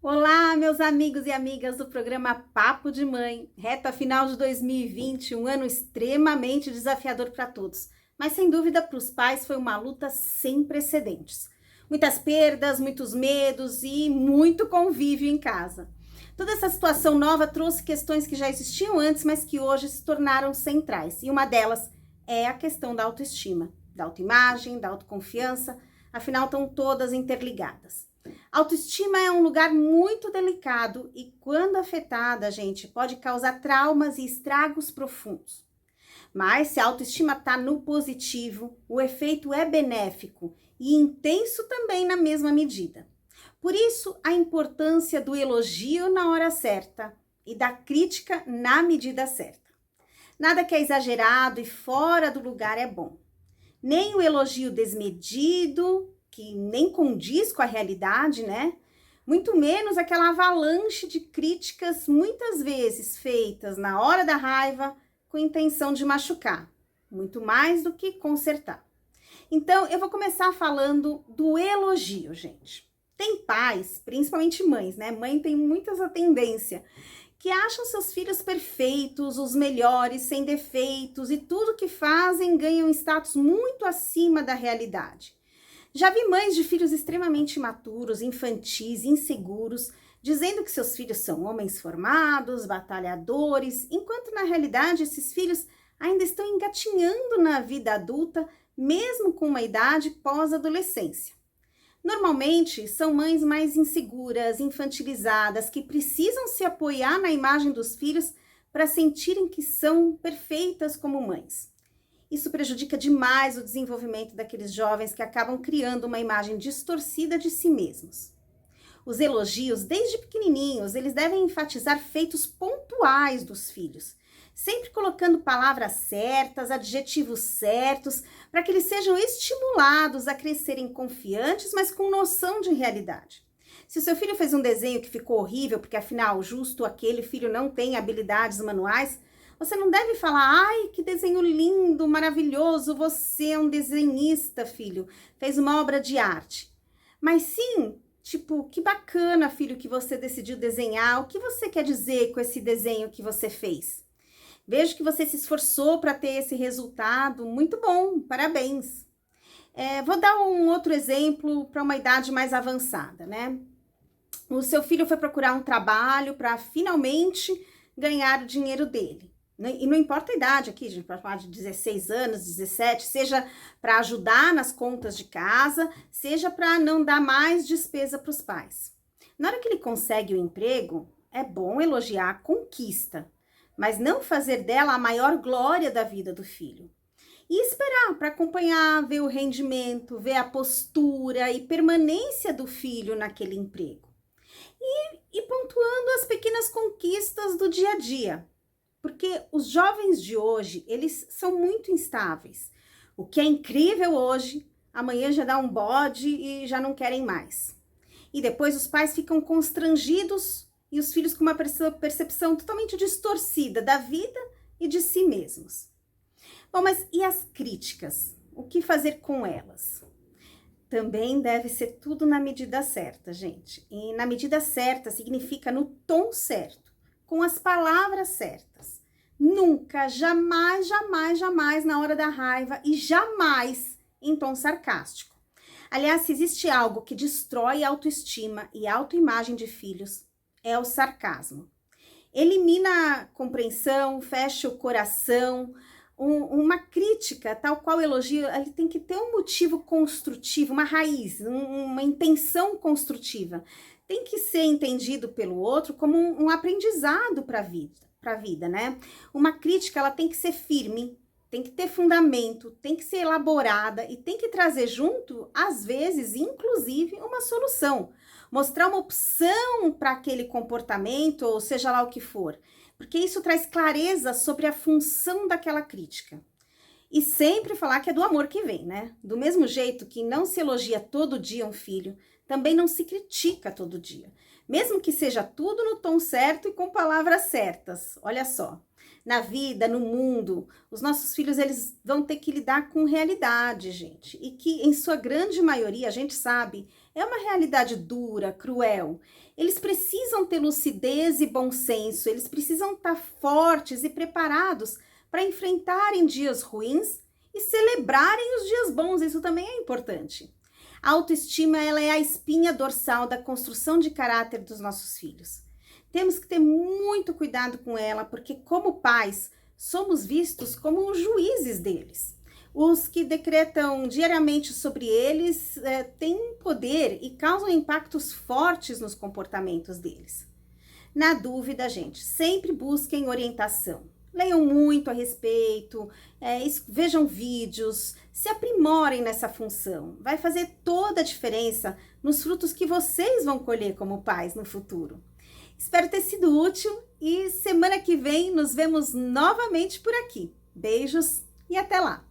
Olá, meus amigos e amigas do programa Papo de Mãe. Reta final de 2020, um ano extremamente desafiador para todos, mas sem dúvida para os pais foi uma luta sem precedentes. Muitas perdas, muitos medos e muito convívio em casa. Toda essa situação nova trouxe questões que já existiam antes, mas que hoje se tornaram centrais. E uma delas é a questão da autoestima, da autoimagem, da autoconfiança, afinal estão todas interligadas. Autoestima é um lugar muito delicado e, quando afetada, gente, pode causar traumas e estragos profundos. Mas se a autoestima está no positivo, o efeito é benéfico e intenso também na mesma medida. Por isso, a importância do elogio na hora certa e da crítica na medida certa. Nada que é exagerado e fora do lugar é bom. Nem o elogio desmedido, que nem condiz com a realidade, né? Muito menos aquela avalanche de críticas muitas vezes feitas na hora da raiva com intenção de machucar, muito mais do que consertar. Então, eu vou começar falando do elogio, gente. Tem pais, principalmente mães, né? Mãe tem muita essa tendência, que acham seus filhos perfeitos, os melhores, sem defeitos, e tudo que fazem ganha um status muito acima da realidade. Já vi mães de filhos extremamente imaturos, infantis, inseguros, dizendo que seus filhos são homens formados, batalhadores, enquanto na realidade esses filhos ainda estão engatinhando na vida adulta, mesmo com uma idade pós-adolescência. Normalmente, são mães mais inseguras, infantilizadas, que precisam se apoiar na imagem dos filhos para sentirem que são perfeitas como mães. Isso prejudica demais o desenvolvimento daqueles jovens que acabam criando uma imagem distorcida de si mesmos. Os elogios, desde pequenininhos, eles devem enfatizar feitos pontuais dos filhos, sempre colocando palavras certas, adjetivos certos, para que eles sejam estimulados a crescerem confiantes, mas com noção de realidade. Se o seu filho fez um desenho que ficou horrível, porque afinal, justo aquele filho não tem habilidades manuais, você não deve falar, ai, que desenho lindo, maravilhoso, você é um desenhista, filho, fez uma obra de arte. Mas sim, tipo, que bacana, filho, que você decidiu desenhar, o que você quer dizer com esse desenho que você fez? Vejo que você se esforçou para ter esse resultado, muito bom, parabéns. Vou dar um outro exemplo para uma idade mais avançada, né? O seu filho foi procurar um trabalho para finalmente ganhar o dinheiro dele. E não importa a idade aqui, gente, pode falar de 16 anos, 17, seja para ajudar nas contas de casa, seja para não dar mais despesa para os pais. Na hora que ele consegue o emprego, é bom elogiar a conquista, mas não fazer dela a maior glória da vida do filho. E esperar para acompanhar, ver o rendimento, ver a postura e permanência do filho naquele emprego. E pontuando as pequenas conquistas do dia a dia. Porque os jovens de hoje, eles são muito instáveis. O que é incrível hoje, amanhã já dá um bode e já não querem mais. E depois os pais ficam constrangidos e os filhos com uma percepção totalmente distorcida da vida e de si mesmos. Bom, mas e as críticas? O que fazer com elas? Também deve ser tudo na medida certa, gente. E na medida certa significa no tom certo, com as palavras certas. Nunca, jamais, jamais, jamais na hora da raiva e jamais em tom sarcástico. Aliás, se existe algo que destrói a autoestima e a autoimagem de filhos, é o sarcasmo. Elimina a compreensão, fecha o coração. Uma crítica, tal qual elogio, ele tem que ter um motivo construtivo, uma raiz, uma intenção construtiva. Tem que ser entendido pelo outro como um aprendizado para a vida, né? Uma crítica, ela tem que ser firme, tem que ter fundamento, tem que ser elaborada e tem que trazer junto, às vezes, inclusive, uma solução. Mostrar uma opção para aquele comportamento, ou seja lá o que for. Porque isso traz clareza sobre a função daquela crítica. E sempre falar que é do amor que vem, né? Do mesmo jeito que não se elogia todo dia um filho, também não se critica todo dia. Mesmo que seja tudo no tom certo e com palavras certas. Olha só, na vida, no mundo, os nossos filhos, eles vão ter que lidar com realidade, gente. E que, em sua grande maioria, a gente sabe, É uma realidade dura, cruel. Eles precisam ter lucidez e bom senso, eles precisam estar fortes e preparados para enfrentarem dias ruins e celebrarem os dias bons, isso também é importante. A autoestima, ela é a espinha dorsal da construção de caráter dos nossos filhos. Temos que ter muito cuidado com ela, porque como pais, somos vistos como os juízes deles. Os que decretam diariamente sobre eles têm poder e causam impactos fortes nos comportamentos deles. Na dúvida, gente, sempre busquem orientação. Leiam muito a respeito, vejam vídeos, se aprimorem nessa função. Vai fazer toda a diferença nos frutos que vocês vão colher como pais no futuro. Espero ter sido útil e semana que vem nos vemos novamente por aqui. Beijos e até lá!